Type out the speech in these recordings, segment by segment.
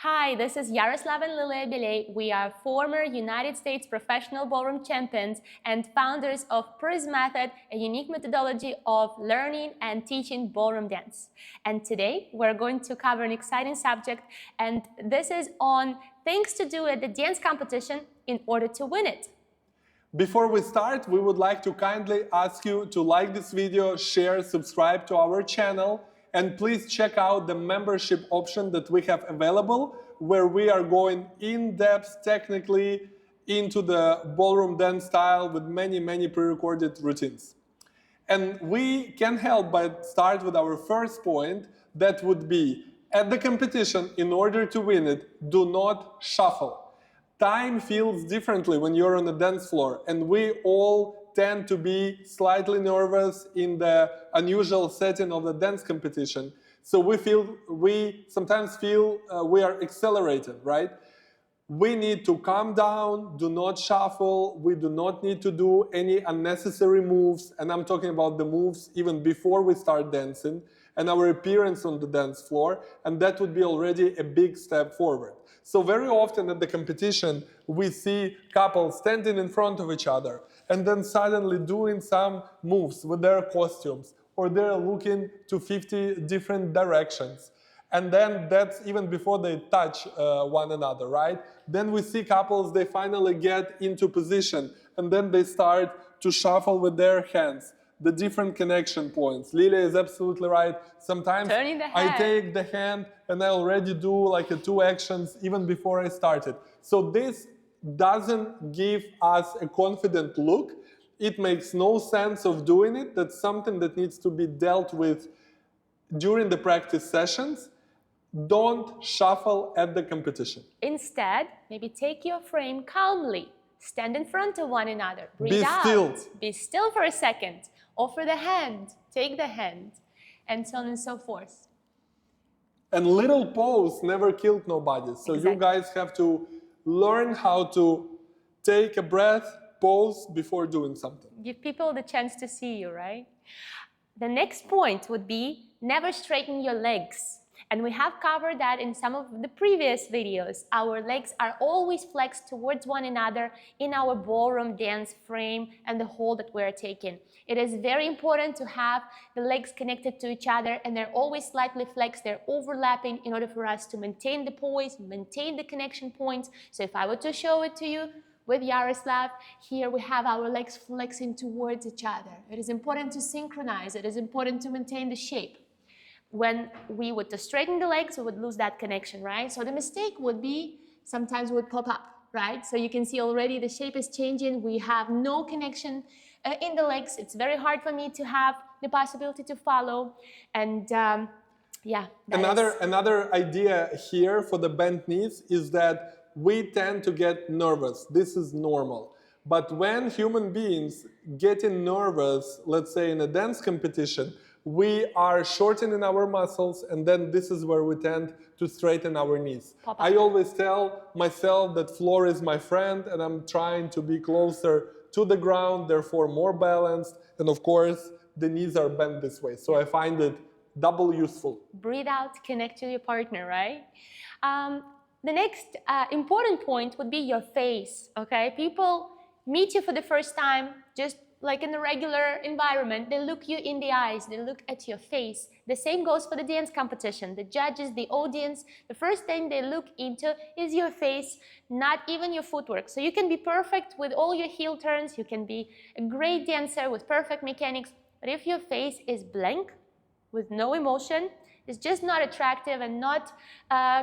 Hi, this is Iaroslav and Liliia Bieliei. We are former United States professional ballroom champions and founders of PRIS Method, a unique methodology of learning and teaching ballroom dance. And today we're going to cover an exciting subject, and this is on things to do at the dance competition in order to win it. Before we start, we would like to kindly ask you to like this video, share, subscribe to our channel, and please check out the membership option that we have available, where we are going in depth technically into the ballroom dance style with many pre-recorded routines. And we can help by start with our first point, that would be, at the competition, in order to win it, do not shuffle. Time feels differently when you're on the dance floor, and we all tend to be slightly nervous in the unusual setting of the dance competition. So we sometimes feel we are accelerating, right? We need to calm down, do not shuffle, we do not need to do any unnecessary moves, and I'm talking about the moves even before we start dancing and our appearance on the dance floor, and that would be already a big step forward. So very often at the competition, we see couples standing in front of each other and then suddenly doing some moves with their costumes, or they're looking to 50 different directions. And then that's even before they touch one another, right? Then we see couples, they finally get into position, and then they start to shuffle with their hands, the different connection points. Lilia is absolutely right. Sometimes I take the hand and I already do like two actions even before I started. So this doesn't give us a confident look. It makes no sense of doing it. That's something that needs to be dealt with during the practice sessions. Don't shuffle at the competition. Instead, maybe take your frame calmly. Stand in front of one another. Breathe out. Still. Be still for a second. Offer the hand. Take the hand. And so on and so forth. And little pose never killed nobody. So Exactly. You guys have to learn how to take a breath, pause before doing something. Give people the chance to see you, right? The next point would be never straighten your legs. And we have covered that in some of the previous videos. Our legs are always flexed towards one another in our ballroom dance frame and the hold that we're taking. It is very important to have the legs connected to each other, and they're always slightly flexed, they're overlapping in order for us to maintain the poise, maintain the connection points. So if I were to show it to you with Iaroslav, here we have our legs flexing towards each other. It is important to synchronize, it is important to maintain the shape. When we would to straighten the legs, we would lose that connection, right? So the mistake would be, sometimes would pop up, right? So you can see already the shape is changing. We have no connection in the legs. It's very hard for me to have the possibility to follow. And yeah. Another idea here for the bent knees is that we tend to get nervous. This is normal. But when human beings getting nervous, let's say in a dance competition, we are shortening our muscles, and then this is where we tend to straighten our knees. I always tell myself that floor is my friend, and I'm trying to be closer to the ground, therefore more balanced, and of course the knees are bent this way. So I find it double useful. Breathe out, connect to your partner, right? The next important point would be your face, okay? People meet you for the first time, just like in the regular environment, they look you in the eyes, they look at your face. The same goes for the dance competition. The judges, the audience, the first thing they look into is your face, not even your footwork. So you can be perfect with all your heel turns, you can be a great dancer with perfect mechanics, but if your face is blank, with no emotion, it's just not attractive and not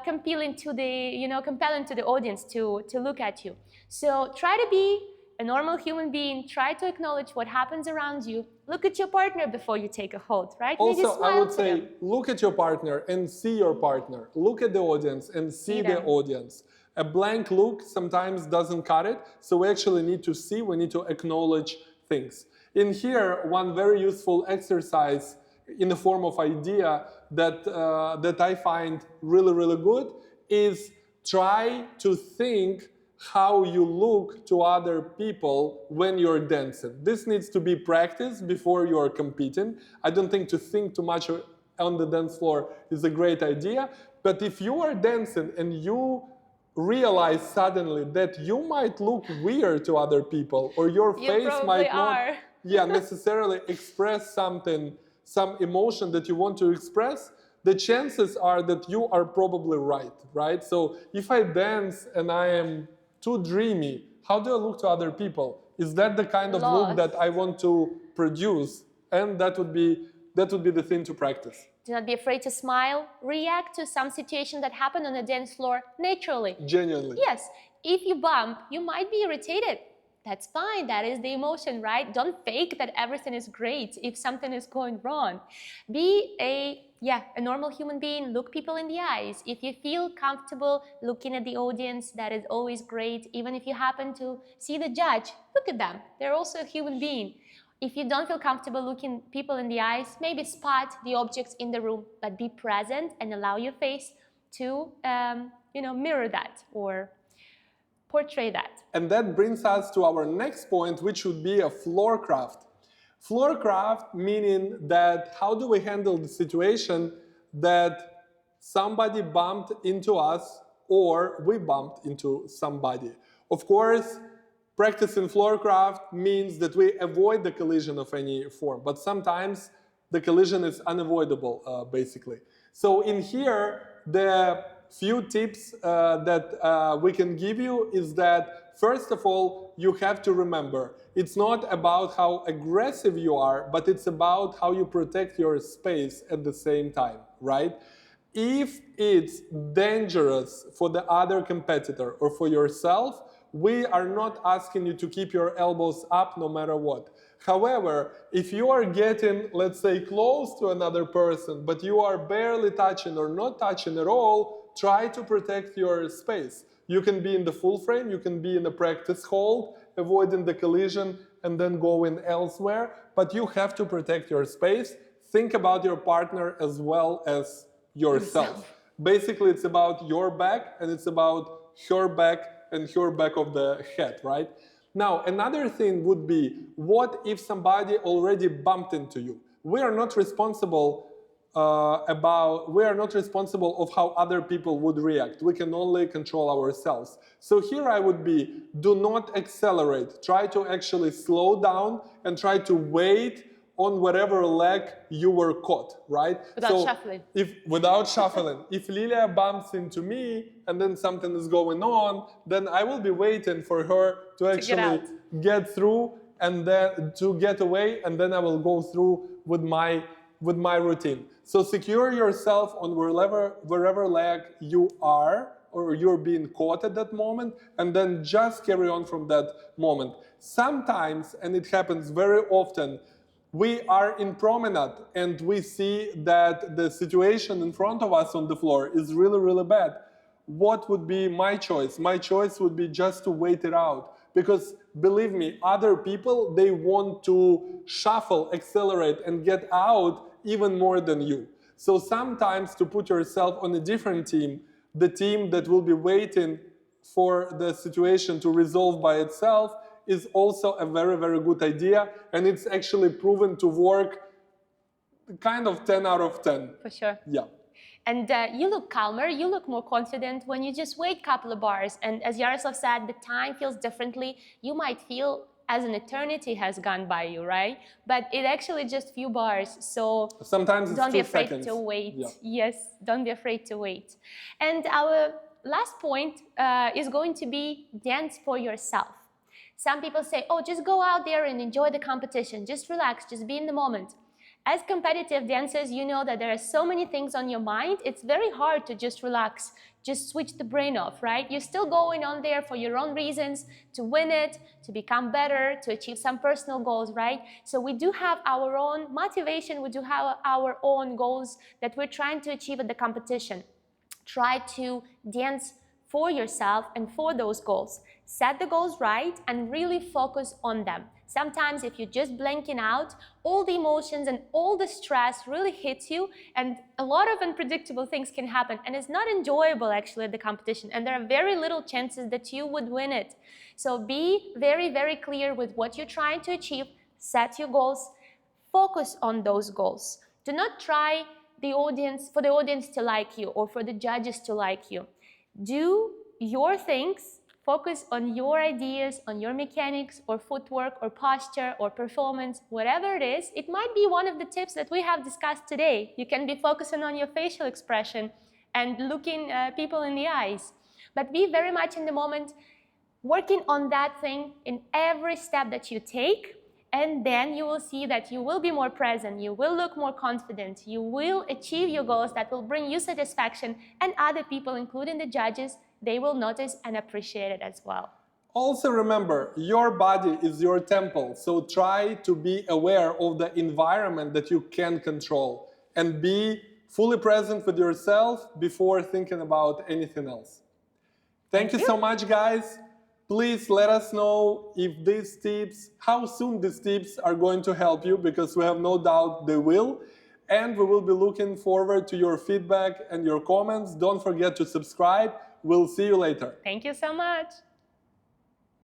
compelling to the audience to look at you. So try to be a normal human being, try to acknowledge what happens around you. Look at your partner before you take a hold, right? Also, I would say, look at your partner and see your partner. Look at the audience and see the audience. A blank look sometimes doesn't cut it, so we actually need to see, we need to acknowledge things. In here, one very useful exercise in the form of idea that I find really good is try to think how you look to other people when you're dancing. This needs to be practiced before you're competing. I don't think to think too much on the dance floor is a great idea. But if you are dancing and you realize suddenly that you might look weird to other people, or your face might not necessarily express something, some emotion that you want to express, the chances are that you are probably right? So if I dance and I am too dreamy, how do I look to other people? Is that the kind of look that I want to produce? And that would be the thing to practice. Do not be afraid to smile. React to some situation that happened on the dance floor naturally. Genuinely. Yes. If you bump, you might be irritated. That's fine. That is the emotion, right? Don't fake that everything is great if something is going wrong. Be a normal human being. Look people in the eyes. If you feel comfortable looking at the audience, that is always great. Even if you happen to see the judge, look at them. They're also a human being. If you don't feel comfortable looking people in the eyes, maybe spot the objects in the room, but be present and allow your face to mirror that or portray that. And that brings us to our next point, which would be a floorcraft. Floorcraft meaning that how do we handle the situation that somebody bumped into us or we bumped into somebody. Of course, practicing floorcraft means that we avoid the collision of any form, but sometimes the collision is unavoidable, basically. So in here, the few tips that we can give you is that, first of all, you have to remember, it's not about how aggressive you are, but it's about how you protect your space at the same time, right? If it's dangerous for the other competitor or for yourself, we are not asking you to keep your elbows up no matter what. However, if you are getting, let's say, close to another person, but you are barely touching or not touching at all, try to protect your space. You can be in the full frame, you can be in a practice hold, avoiding the collision and then going elsewhere, but you have to protect your space. Think about your partner as well as yourself. Basically, it's about your back and it's about her back and her back of the head, right? Now, another thing would be, what if somebody already bumped into you? We are not responsible of how other people would react. We can only control ourselves. So here I would be, do not accelerate. Try to actually slow down and try to wait on whatever leg you were caught, right? Without shuffling. Without shuffling. If Lilia bumps into me and then something is going on, then I will be waiting for her to actually get through and then to get away, and then I will go through with my routine. So secure yourself on wherever leg you are or you're being caught at that moment, and then just carry on from that moment. Sometimes, and it happens very often, we are in promenade and we see that the situation in front of us on the floor is really, really bad. What would be my choice? My choice would be just to wait it out. Because believe me, other people, they want to shuffle, accelerate, and get out even more than you. So sometimes to put yourself on a different team, the team that will be waiting for the situation to resolve by itself, is also a very, very good idea, and it's actually proven to work kind of 10 out of 10. For sure. Yeah. And you look calmer, you look more confident when you just wait a couple of bars. And as Iaroslav said, the time feels differently. You might feel as an eternity has gone by you, right? But it actually just few bars. So sometimes it's don't be 2 afraid seconds. to wait. Yeah. Yes, don't be afraid to wait. And our last point is going to be dance for yourself. Some people say, oh, just go out there and enjoy the competition. Just relax, just be in the moment. As competitive dancers, you know that there are so many things on your mind. It's very hard to just relax, just switch the brain off, right? You're still going on there for your own reasons, to win it, to become better, to achieve some personal goals, right? So we do have our own motivation, we do have our own goals that we're trying to achieve at the competition. Try to dance for yourself and for those goals. Set the goals right and really focus on them. Sometimes if you're just blanking out, all the emotions and all the stress really hits you, and a lot of unpredictable things can happen, and it's not enjoyable actually at the competition, and there are very little chances that you would win it. So be very, very clear with what you're trying to achieve, set your goals, focus on those goals. Do not try the audience, for the audience to like you or for the judges to like you. Do your things, focus on your ideas, on your mechanics or footwork or posture or performance, whatever it is. It might be one of the tips that we have discussed today. You can be focusing on your facial expression and looking people in the eyes. But be very much in the moment, working on that thing in every step that you take, and then you will see that you will be more present, you will look more confident, you will achieve your goals that will bring you satisfaction, and other people, including the judges, they will notice and appreciate it as well. Also remember, your body is your temple, so try to be aware of the environment that you can control and be fully present with yourself before thinking about anything else. Thank you so much, guys. Please let us know if these tips, how soon these tips are going to help you, because we have no doubt they will. And we will be looking forward to your feedback and your comments. Don't forget to subscribe. We'll see you later. Thank you so much.